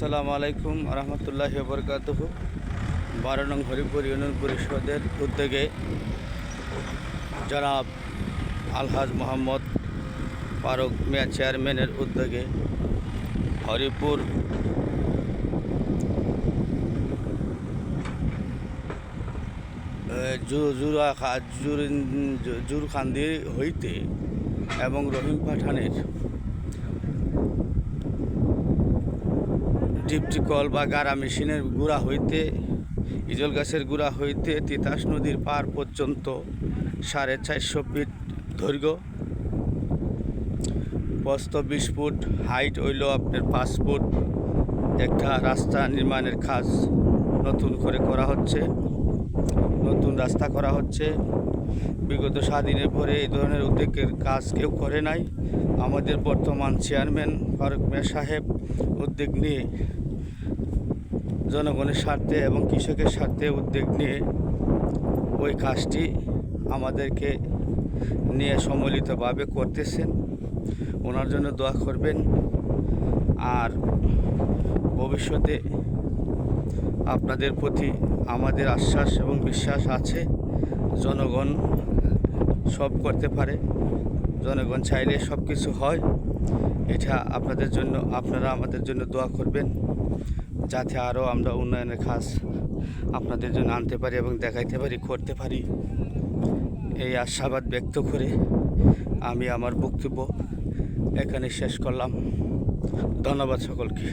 আসসালামু আলাইকুম রহমতুল্লাহি বরকাতুহু। 12 নং হরিপুর ইউনিয়ন পরিষদের উদ্যোগে জনাব আলহাজ মোহাম্মদ ফারুক মিয়া চেয়ারম্যানের উদ্যোগে হরিপুর জুরখান্দি হইতে এবং রহিম পাঠানের ডিপটিকল বা গাড়া মেশিনের গুড়া হইতে ইজল গাছের গুড়া হইতে তিতাস নদীর পার পর্যন্ত 450 ফিট দৈর্ঘ্য, প্রস্থ 20 ফুট, হাইট হইল আপনার 5 ফুট একটা রাস্তা নির্মাণের কাজ নতুন করে করা হচ্ছে। নতুন রাস্তা করা হচ্ছে। বিগত স্বাধীনের পরে এই ধরনের উদ্যোগের কাজ কেউ করে নাই। আমাদের বর্তমান চেয়ারম্যান ফারুক মিয়া সাহেব উদ্যোগ নিয়ে জনগণের স্বার্থে এবং কৃষকের স্বার্থে উদ্যোগ নিয়ে ওই কাজটি আমাদেরকে নিয়ে সম্মিলিতভাবে করতেছেন। ওনার জন্য দোয়া করবেন। আর ভবিষ্যতে আপনাদের প্রতি আমাদের আশ্বাস এবং বিশ্বাস আছে। জনগণ সব করতে পারে, জনগণ চাইলে সব কিছু হয়। এটা আপনাদের জন্য, আপনারা আমাদের জন্য দোয়া করবেন যাতে আরও আমরা উন্নয়নের কাজ আপনাদের জন্য আনতে পারি এবং দেখাইতে পারি, করতে পারি। এই আশাবাদ ব্যক্ত করে আমি আমার বক্তব্য এখানে শেষ করলাম। ধন্যবাদ সকলকে।